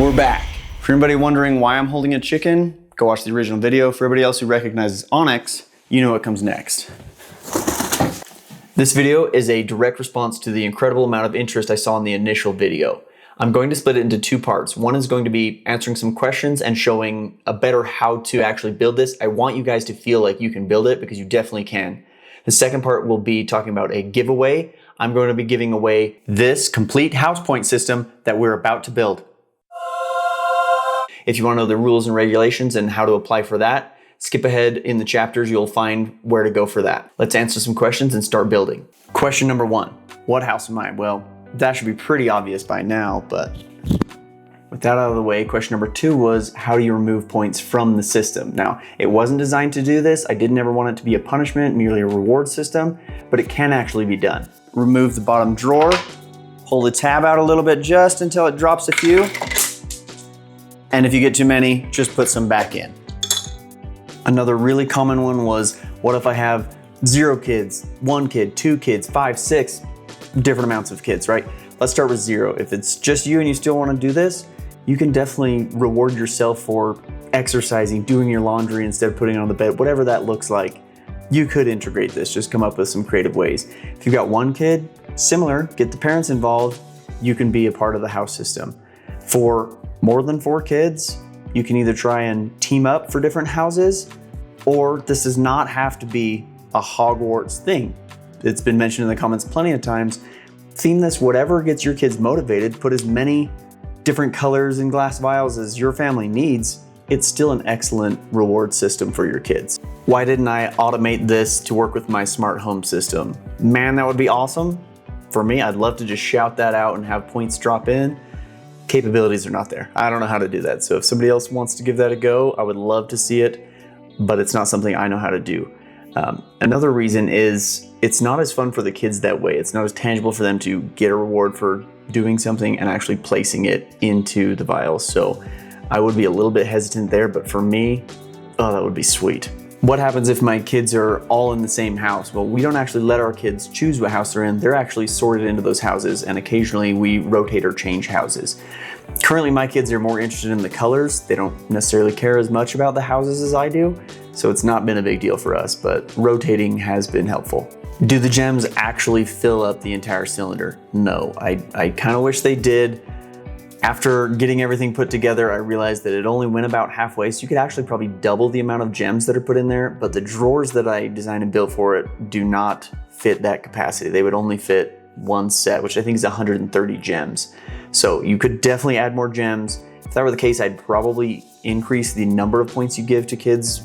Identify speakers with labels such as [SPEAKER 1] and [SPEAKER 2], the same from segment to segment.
[SPEAKER 1] We're back. For anybody wondering why I'm holding a chicken, go watch the original video. For everybody else who recognizes Onyx, you know what comes next. This video is a direct response to the incredible amount of interest I saw in the initial video. I'm going to split it into two parts. One is going to be answering some questions and showing a better how to actually build this. I want you guys to feel like you can build it because you definitely can. The second part will be talking about a giveaway. I'm going to be giving away this complete house point system that we're about to build. If you want to know the rules and regulations and how to apply for that, skip ahead in the chapters, you'll find where to go for that. Let's answer some questions and start building. Question number one, what house am I? Well, that should be pretty obvious by now, but with that out of the way, question number two was, how do you remove points from the system? Now, it wasn't designed to do this. I didn't ever want it to be a punishment, merely a reward system, but it can actually be done. Remove the bottom drawer, pull the tab out a little bit just until it drops a few. And if you get too many, just put some back in. Another really common one was, what if I have 0 kids, 1 kid, 2 kids, 5, 6, different amounts of kids, right? Let's start with 0. If it's just you and you still want to do this, you can definitely reward yourself for exercising, doing your laundry instead of putting it on the bed, whatever that looks like. You could integrate this, just come up with some creative ways. If you've got 1 kid, similar, get the parents involved, you can be a part of the house system. For more than 4 kids, you can either try and team up for different houses, or this does not have to be a Hogwarts thing. It's been mentioned in the comments plenty of times. Theme this whatever gets your kids motivated, put as many different colors and glass vials as your family needs. It's still an excellent reward system for your kids. Why didn't I automate this to work with my smart home system? Man, that would be awesome. For me, I'd love to just shout that out and have points drop in. Capabilities are not there. I don't know how to do that. So if somebody else wants to give that a go, I would love to see it, but it's not something I know how to do. Another reason is it's not as fun for the kids that way. It's not as tangible for them to get a reward for doing something and actually placing it into the vials. So I would be a little bit hesitant there, but for me, oh, that would be sweet. What happens if my kids are all in the same house? Well, we don't actually let our kids choose what house they're in. They're actually sorted into those houses, and occasionally we rotate or change houses. Currently, my kids are more interested in the colors. They don't necessarily care as much about the houses as I do, so it's not been a big deal for us, but rotating has been helpful. Do the gems actually fill up the entire cylinder? No, I kind of wish they did. After getting everything put together, I realized that it only went about halfway, so you could actually probably double the amount of gems that are put in there, but the drawers that I designed and built for it do not fit that capacity. They would only fit 1 set, which I think is 130 gems. So you could definitely add more gems. If that were the case, I'd probably increase the number of points you give to kids,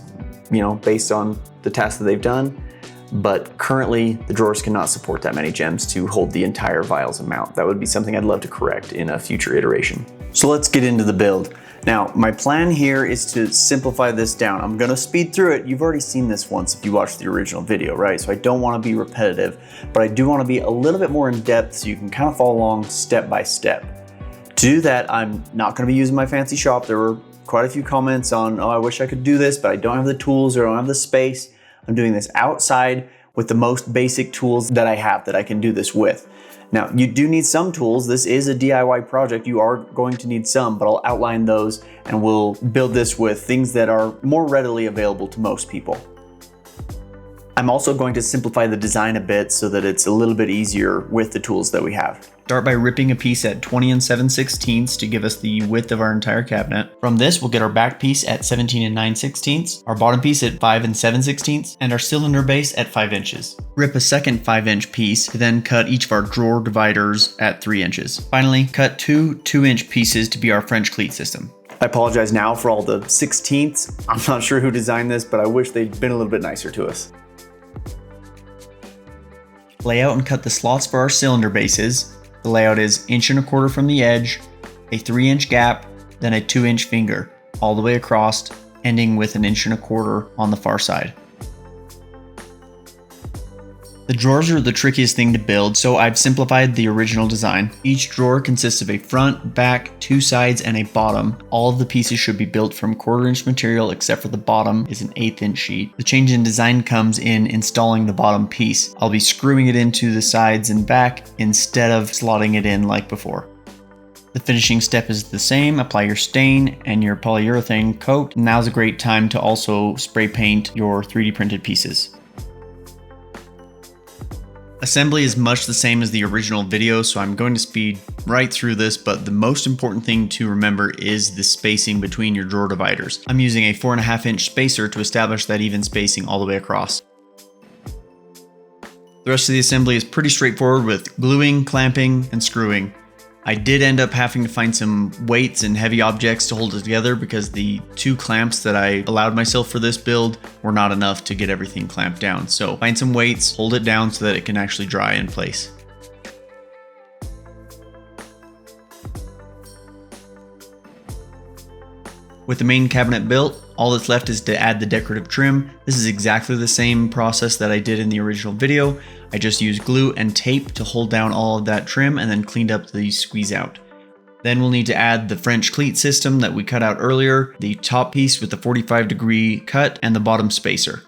[SPEAKER 1] based on the tasks that they've done. But currently, the drawers cannot support that many gems to hold the entire vials amount. That would be something I'd love to correct in a future iteration. So let's get into the build. Now, my plan here is to simplify this down. I'm gonna speed through it. You've already seen this once if you watched the original video, right? So I don't wanna be repetitive, but I do wanna be a little bit more in depth so you can kind of follow along step by step. To do that, I'm not gonna be using my fancy shop. There were quite a few comments on, oh, I wish I could do this, but I don't have the tools or I don't have the space. I'm doing this outside with the most basic tools that I have that I can do this with. Now, you do need some tools. This is a DIY project. You are going to need some, but I'll outline those and we'll build this with things that are more readily available to most people. I'm also going to simplify the design a bit so that it's a little bit easier with the tools that we have. Start by ripping a piece at 20 7/16 to give us the width of our entire cabinet. From this, we'll get our back piece at 17 9/16, our bottom piece at 5 7/16, and our cylinder base at 5 inches. Rip a second 5-inch piece to then cut each of our drawer dividers at 3 inches. Finally, cut 2 2-inch pieces to be our French cleat system. I apologize now for all the 16ths. I'm not sure who designed this, but I wish they'd been a little bit nicer to us. Lay out and cut the slots for our cylinder bases. The layout is 1.25 inches from the edge, a 3-inch gap, then a 2-inch finger, all the way across, ending with 1.25 inches on the far side. The drawers are the trickiest thing to build, so I've simplified the original design. Each drawer consists of a front, back, 2 sides, and a bottom. All of the pieces should be built from 1/4-inch material except for the bottom is an 1/8-inch sheet. The change in design comes in installing the bottom piece. I'll be screwing it into the sides and back instead of slotting it in like before. The finishing step is the same. Apply your stain and your polyurethane coat. Now's a great time to also spray paint your 3D printed pieces. Assembly is much the same as the original video, so I'm going to speed right through this, but the most important thing to remember is the spacing between your drawer dividers. I'm using a 4.5-inch spacer to establish that even spacing all the way across. The rest of the assembly is pretty straightforward with gluing, clamping, and screwing. I did end up having to find some weights and heavy objects to hold it together because the 2 clamps that I allowed myself for this build were not enough to get everything clamped down. So find some weights, hold it down so that it can actually dry in place. With the main cabinet built, all that's left is to add the decorative trim. This is exactly the same process that I did in the original video. I just used glue and tape to hold down all of that trim and then cleaned up the squeeze out. Then we'll need to add the French cleat system that we cut out earlier, the top piece with the 45-degree cut, and the bottom spacer.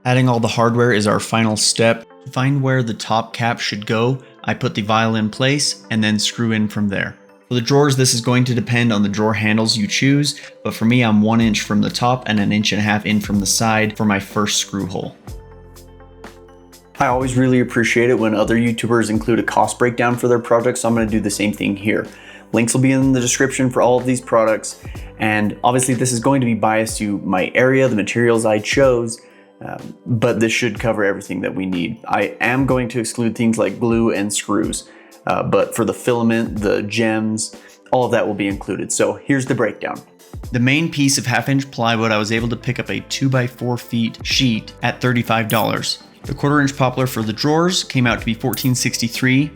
[SPEAKER 1] Adding all the hardware is our final step. To find where the top cap should go, I put the vial in place and then screw in from there. For the drawers, this is going to depend on the drawer handles you choose, but for me, I'm 1 inch from the top and 1.5 inches in from the side for my first screw hole. I always really appreciate it when other YouTubers include a cost breakdown for their projects, so I'm going to do the same thing here. Links will be in the description for all of these products, and obviously this is going to be biased to my area, the materials I chose, but this should cover everything that we need. I am going to exclude things like glue and screws. But for the filament, the gems, all of that will be included. So here's the breakdown. The main piece of 1/2-inch plywood, I was able to pick up a 2x4 feet sheet at $35. The 1/4-inch poplar for the drawers came out to be $14.63.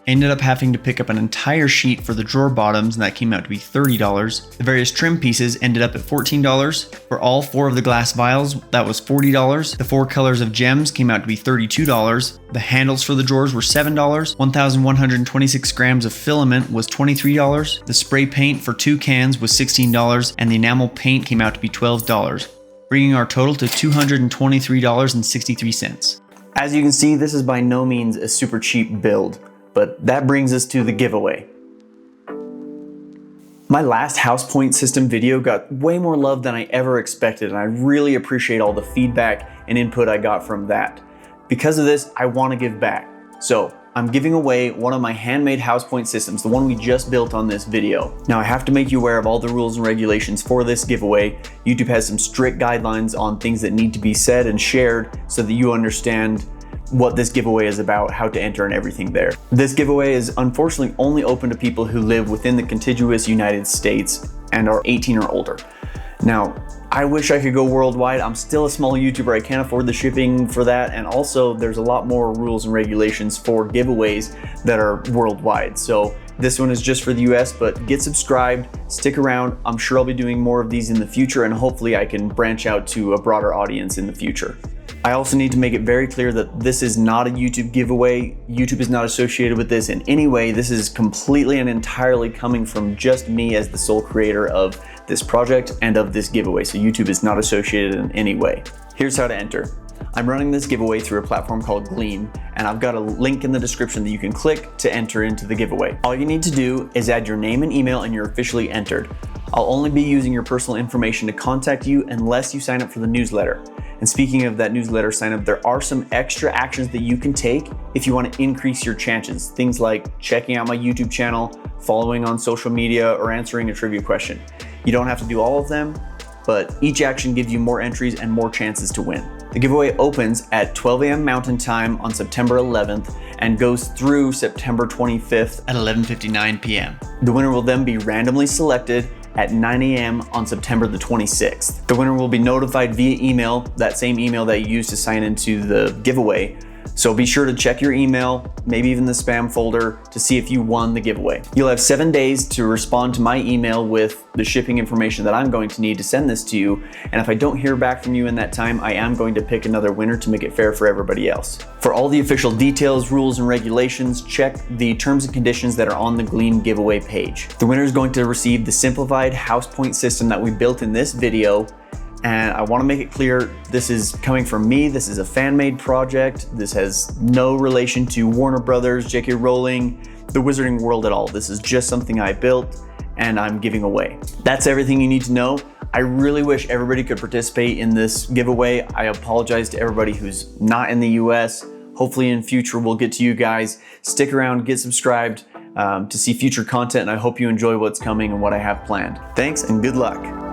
[SPEAKER 1] Ended up having to pick up an entire sheet for the drawer bottoms, and that came out to be $30. The various trim pieces ended up at $14. For all 4 of the glass vials, that was $40. The 4 colors of gems came out to be $32. The handles for the drawers were $7. 1,126 grams of filament was $23. The spray paint for 2 cans was $16, and the enamel paint came out to be $12, bringing our total to $223.63. As you can see, this is by no means a super cheap build. But that brings us to the giveaway. My last house point system video got way more love than I ever expected, and I really appreciate all the feedback and input I got from that. Because of this, I want to give back. So I'm giving away one of my handmade house point systems, the one we just built on this video. Now I have to make you aware of all the rules and regulations for this giveaway. YouTube has some strict guidelines on things that need to be said and shared so that you understand what this giveaway is about, how to enter, and everything there. This giveaway is unfortunately only open to people who live within the contiguous United States and are 18 or older. Now, I wish I could go worldwide. I'm still a small YouTuber. I can't afford the shipping for that. And also there's a lot more rules and regulations for giveaways that are worldwide. So this one is just for the US, but get subscribed, stick around. I'm sure I'll be doing more of these in the future, and hopefully I can branch out to a broader audience in the future. I also need to make it very clear that this is not a YouTube giveaway. YouTube is not associated with this in any way. This is completely and entirely coming from just me as the sole creator of this project and of this giveaway. So YouTube is not associated in any way. Here's how to enter. I'm running this giveaway through a platform called Gleam, and I've got a link in the description that you can click to enter into the giveaway. All you need to do is add your name and email and you're officially entered. I'll only be using your personal information to contact you unless you sign up for the newsletter. And speaking of that newsletter sign up, there are some extra actions that you can take if you want to increase your chances. Things like checking out my YouTube channel, following on social media, or answering a trivia question. You don't have to do all of them, but each action gives you more entries and more chances to win. The giveaway opens at 12 a.m. Mountain Time on September 11th and goes through September 25th at 11:59 p.m. The winner will then be randomly selected at 9 a.m. on September the 26th. The winner will be notified via email, that same email that you used to sign into the giveaway. So be sure to check your email, maybe even the spam folder, to see if you won the giveaway. You'll have 7 days to respond to my email with the shipping information that I'm going to need to send this to you. And if I don't hear back from you in that time, I am going to pick another winner to make it fair for everybody else. For all the official details, rules, and regulations, check the terms and conditions that are on the Gleam giveaway page. The winner is going to receive the simplified house point system that we built in this video. And I want to make it clear, this is coming from me. This is a fan-made project. This has no relation to Warner Brothers, J.K. Rowling, the wizarding world at all. This is just something I built and I'm giving away. That's everything you need to know. I really wish everybody could participate in this giveaway. I apologize to everybody who's not in the US. Hopefully in future we'll get to you guys. Stick around, get subscribed to see future content, and I hope you enjoy what's coming and what I have planned. Thanks and good luck.